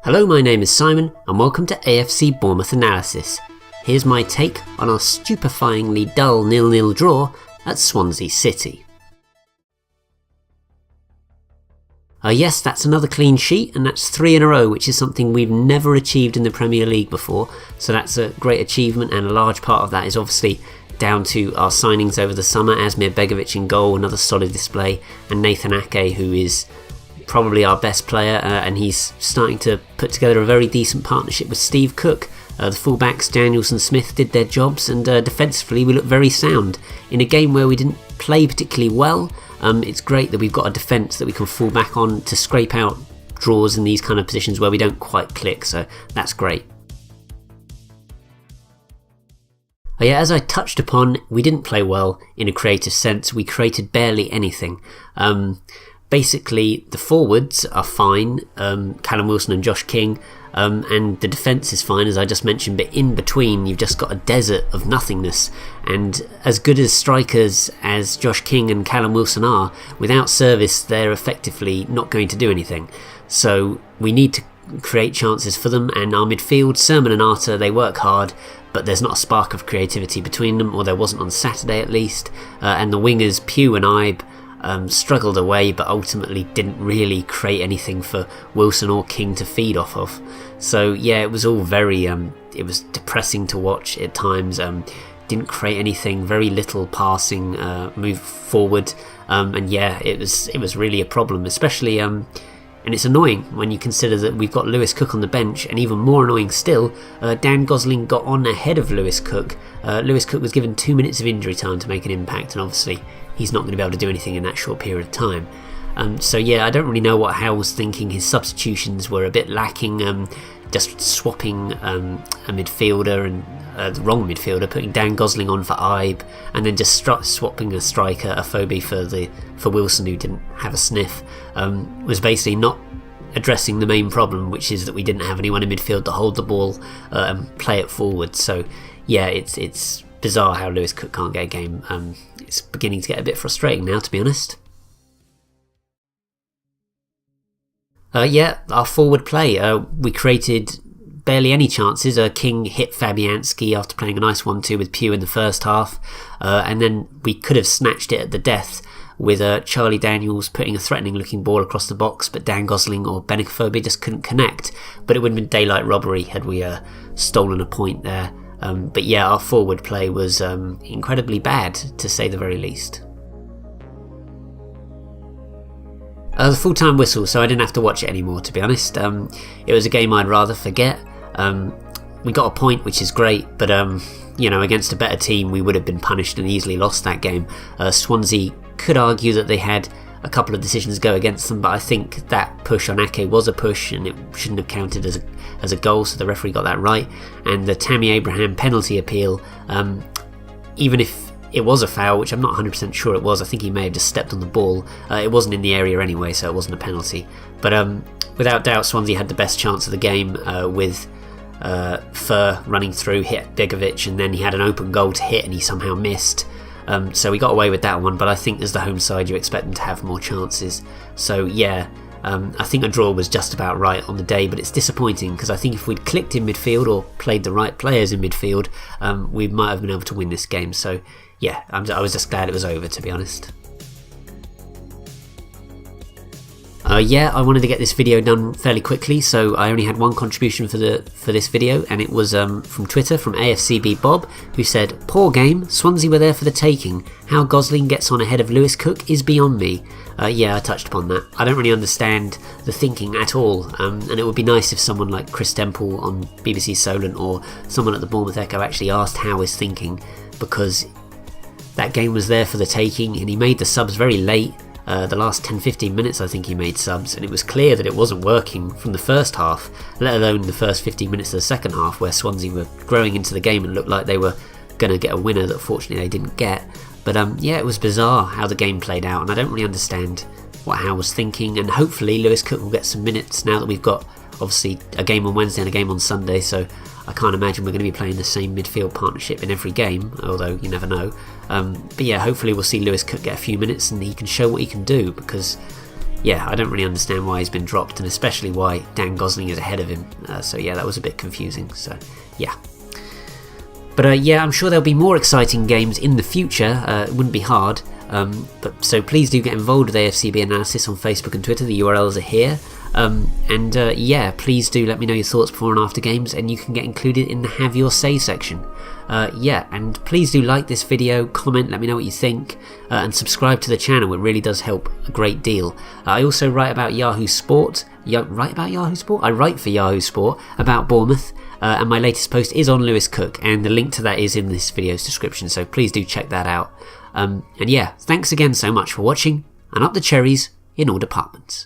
Hello, my name is Simon and welcome to AFC Bournemouth Analysis. Here's my take on our stupefyingly dull 0-0 draw at Swansea City. Yes, that's another clean sheet, and that's 3 in a row, which is something we've never achieved in the Premier League before, so that's a great achievement, and a large part of that is obviously down to our signings over the summer. Asmir Begovic in goal, another solid display, and Nathan Ake, who is probably our best player, and he's starting to put together a very decent partnership with Steve Cook. The fullbacks Daniels and Smith did their jobs, and defensively we look very sound. In a game where we didn't play particularly well, it's great that we've got a defence that we can fall back on to scrape out draws in these kind of positions where we don't quite click, so that's great. As I touched upon, we didn't play well in a creative sense. We created barely anything. Basically, the forwards are fine, Callum Wilson and Josh King, and the defence is fine, as I just mentioned, but in between you've just got a desert of nothingness, and as good as strikers as Josh King and Callum Wilson are, without service they're effectively not going to do anything. So we need to create chances for them, and our midfield, Sermon and Arter, they work hard, but there's not a spark of creativity between them, or there wasn't on Saturday at least, and the wingers, Pugh and Ibe, struggled away but ultimately didn't really create anything for Wilson or King to feed off of. So yeah, it was all very it was depressing to watch at times. Didn't create anything, very little passing, move forward, and yeah, it was really a problem, especially and it's annoying when you consider that we've got Lewis Cook on the bench, and even more annoying still, Dan Gosling got on ahead of Lewis Cook. Lewis Cook was given 2 minutes of injury time to make an impact, and obviously he's not going to be able to do anything in that short period of time. So yeah, I don't really know what Howe was thinking. His substitutions were a bit lacking, just swapping a midfielder and the wrong midfielder, putting Dan Gosling on for Ibe, and then just swapping a striker, Afobe, for Wilson, who didn't have a sniff, was basically not addressing the main problem, which is that we didn't have anyone in midfield to hold the ball and play it forward. So yeah, it's bizarre how Lewis Cook can't get a game. It's beginning to get a bit frustrating now, to be honest. Our forward play, we created barely any chances. King hit Fabianski after playing a nice 1-2 with Pugh in the first half, and then we could have snatched it at the death with Charlie Daniels putting a threatening looking ball across the box, but Dan Gosling or Benicophobe just couldn't connect. But it would have been daylight robbery had we stolen a point there. But yeah, our forward play was incredibly bad, to say the very least. The full-time whistle, so I didn't have to watch it anymore, to be honest. It was a game I'd rather forget. We got a point, which is great, but against a better team we would have been punished and easily lost that game. Swansea could argue that they had a couple of decisions go against them, but I think that push on Ake was a push and it shouldn't have counted as a goal, so the referee got that right. And the Tammy Abraham penalty appeal, even if it was a foul, which I'm not 100% sure it was, I think he may have just stepped on the ball, it wasn't in the area anyway, so it wasn't a penalty. But without doubt Swansea had the best chance of the game, with Fur running through, hit Begovic, and then he had an open goal to hit and he somehow missed. So we got away with that one, but I think as the home side you expect them to have more chances. So yeah, I think a draw was just about right on the day, but it's disappointing because I think if we'd clicked in midfield or played the right players in midfield, we might have been able to win this game. So yeah, I was just glad it was over, to be honest. I wanted to get this video done fairly quickly, so I only had one contribution for this video, and it was from Twitter, from AFCB Bob, who said, "Poor game, Swansea were there for the taking. How Gosling gets on ahead of Lewis Cook is beyond me." I touched upon that. I don't really understand the thinking at all, and it would be nice if someone like Chris Temple on BBC Solent or someone at the Bournemouth Echo actually asked how he's thinking, because that game was there for the taking and he made the subs very late. The last 10-15 minutes I think he made subs, and it was clear that it wasn't working from the first half, let alone the first 15 minutes of the second half, where Swansea were growing into the game and looked like they were going to get a winner that fortunately they didn't get. But it was bizarre how the game played out, and I don't really understand what Howe was thinking. And hopefully Lewis Cook will get some minutes now that we've got obviously a game on Wednesday and a game on Sunday, so I can't imagine we're going to be playing the same midfield partnership in every game, although you never know. But yeah, hopefully we'll see Lewis Cook get a few minutes and he can show what he can do, because yeah, I don't really understand why he's been dropped, and especially why Dan Gosling is ahead of him. So yeah, that was a bit confusing. So yeah. But yeah, I'm sure there'll be more exciting games in the future. It wouldn't be hard. So please do get involved with AFCB Analysis on Facebook and Twitter. The URLs are here. Yeah, please do let me know your thoughts before and after games, and you can get included in the Have Your Say section. Yeah, and please do like this video, comment, let me know what you think, and subscribe to the channel. It really does help a great deal. I also write about Yahoo Sport. I write for Yahoo Sport about Bournemouth, and my latest post is on Lewis Cook, and the link to that is in this video's description, so please do check that out. And yeah, thanks again so much for watching, and up the cherries in all departments.